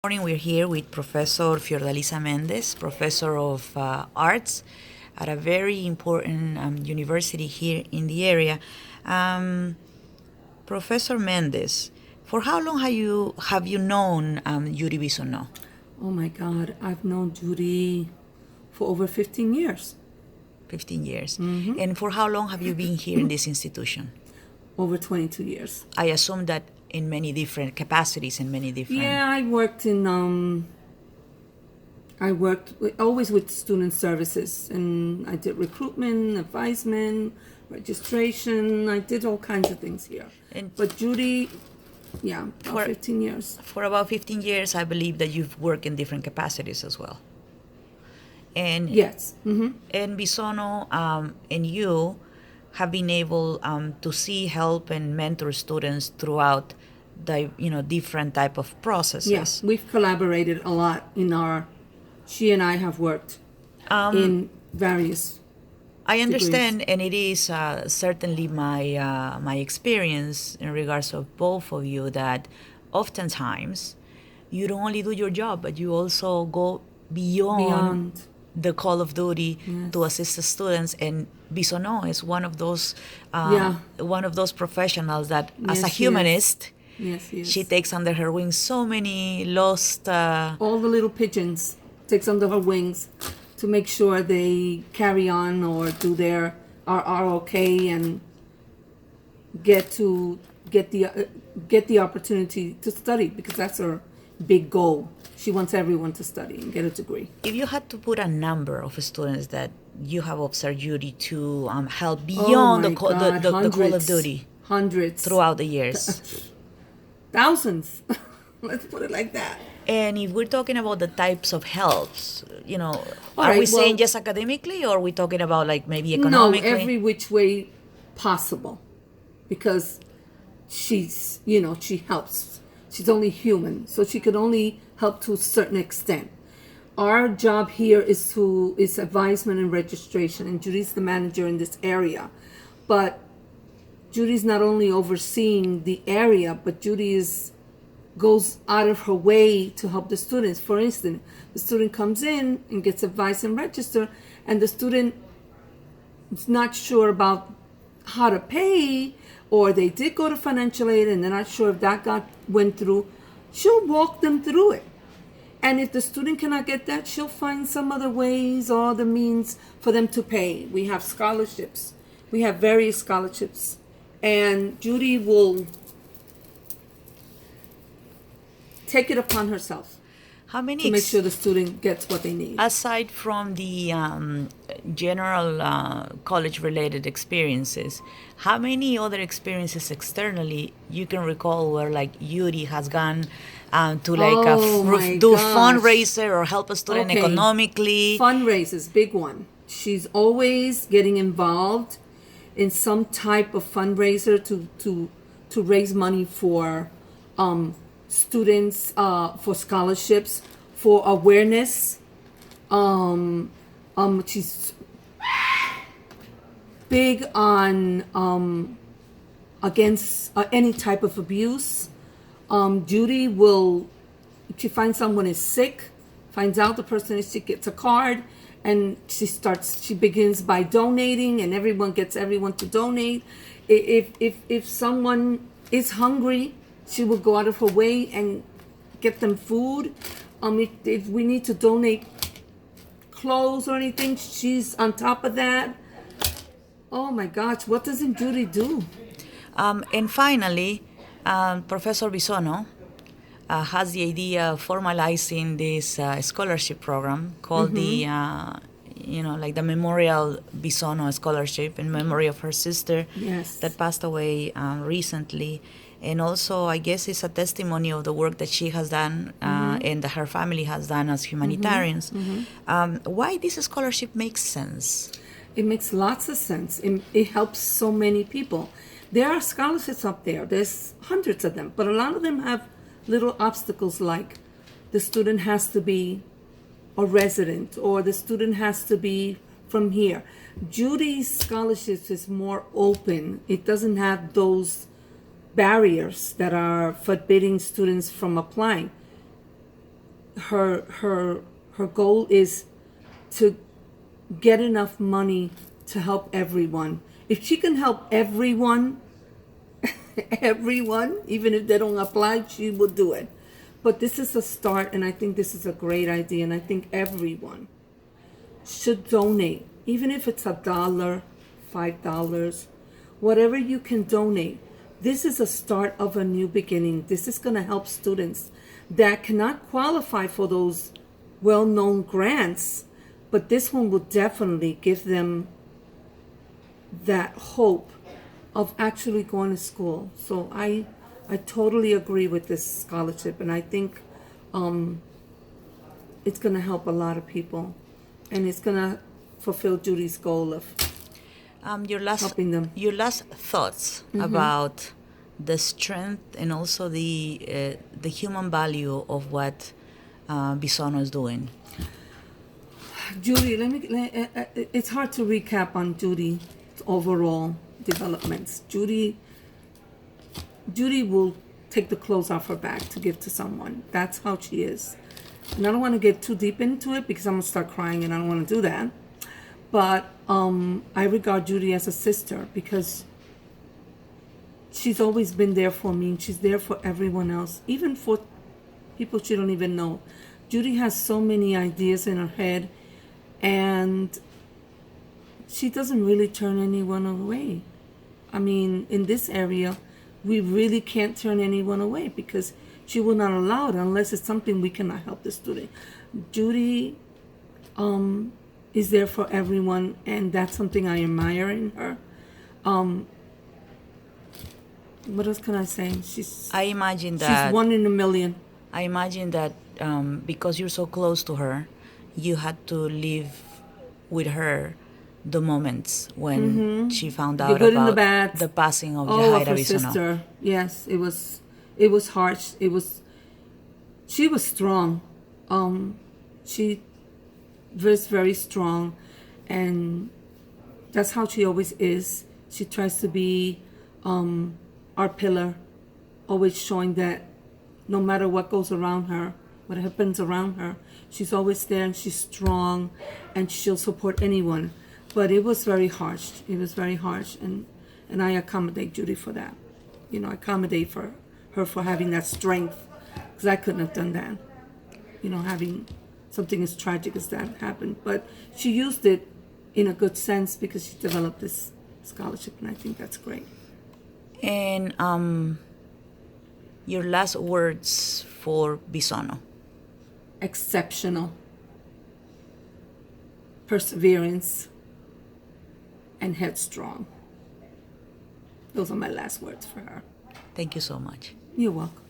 Morning, we're here with Professor Fiordalisa Mendez, Professor of Arts at a very important university here in the area. Um, Professor Mendez, for how long have you known Yuri Bisono? Oh my God, I've known Judy for over 15 years. 15 years. And for how long have you been here in this institution? Over 22 years. I assume that in many different capacities and many different... Yeah, I worked always with student services, and I did recruitment, advisement, registration. I did all kinds of things here. But Judy, yeah, about 15 years. For about 15 years, I believe that you've worked in different capacities as well. And yes. And Bisono and you have been able to see, help, and mentor students throughout the different type of processes. Yes, we've collaborated a lot she and I have worked in various I understand, and it is certainly my experience in regards of both of you that oftentimes you don't only do your job, but you also go beyond the call of duty to assist the students. And Bisono is one of those professionals that, as a humanist, she takes under her wings so many lost... all the little pigeons takes under her wings to make sure they carry on or are okay and get the opportunity to study, because that's her big goal. She wants everyone to study and get a degree. If you had to put a number of students that you have observed Judy to help beyond the call of duty, hundreds throughout the years, thousands, let's put it like that. And if we're talking about the types of helps, are we saying just academically, or are we talking about like maybe economically? No, every which way possible, because she helps. She's only human, so she could only help to a certain extent. Our job here is advisement and registration, and Judy's the manager in this area. But Judy's not only overseeing the area, but Judy goes out of her way to help the students. For instance, the student comes in and gets advice and register, and the student is not sure about how to pay, or they did go to financial aid and they're not sure if that went through. She'll walk them through it. And if the student cannot get that, she'll find some other ways or other means for them to pay. We have scholarships. We have various scholarships. And Judy will take it upon herself to make sure the student gets what they need. Aside from the general college-related experiences, how many other experiences externally you can recall where like Yuri has gone to do fundraiser or help a student economically? Fundraisers, big one. She's always getting involved in some type of fundraiser to raise money for students, for scholarships, for awareness. She's big on against any type of abuse. Judy will, if she finds someone is sick, finds out the person is sick, gets a card, and she begins by donating, and everyone gets everyone to donate. If someone is hungry, she will go out of her way and get them food. If we need to donate clothes or anything, she's on top of that. Oh my gosh, what doesn't Judy do? And finally, Professor Bisono has the idea of formalizing this scholarship program called the Memorial Bisono Scholarship in memory of her sister that passed away recently. And also, I guess it's a testimony of the work that she has done and that her family has done as humanitarians. Why this scholarship makes sense? It makes lots of sense. It helps so many people. There are scholarships up there. There's hundreds of them. But a lot of them have little obstacles, like the student has to be a resident or the student has to be from here. Judy's scholarships is more open. It doesn't have those barriers that are forbidding students from applying. her goal is to get enough money to help everyone. If she can help everyone, everyone, even if they don't apply, she will do it. But this is a start, and I think this is a great idea, and I think everyone should donate, even if it's $1, $5, whatever you can donate. This is a start of a new beginning. This is going to help students that cannot qualify for those well-known grants, but this one will definitely give them that hope of actually going to school. So I totally agree with this scholarship, and I think it's going to help a lot of people, and it's going to fulfill Judy's goal of helping them. Your last thoughts about the strength and also the human value of what Bisono is doing. Judy, it's hard to recap on Judy's overall developments. Judy will take the clothes off her back to give to someone. That's how she is. And I don't want to get too deep into it because I'm going to start crying, and I don't want to do that. But I regard Judy as a sister because she's always been there for me, and she's there for everyone else, even for people she don't even know. Judy has so many ideas in her head, and she doesn't really turn anyone away. I mean, in this area, we really can't turn anyone away because she will not allow it unless it's something we cannot help the student. Judy is there for everyone, and that's something I admire in her. What else can I say? I imagine that she's one in a million. I imagine that because you're so close to her, you had to live with her the moments when she found out about the passing of her Bisono. sister. Yes, it was harsh. She was strong. She was very strong, and that's how she always is. She tries to be our pillar, always showing that no matter what goes around her, what happens around her, she's always there, and she's strong, and she'll support anyone. But it was very harsh. It was very harsh, and I accommodate Judy for that. You know, I accommodate for her for having that strength, because I couldn't have done that. You know, having something as tragic as that happen. But she used it in a good sense because she developed this scholarship, and I think that's great. And your last words for Bisono? Exceptional. Perseverance. And headstrong. Those are my last words for her. Thank you so much. You're welcome.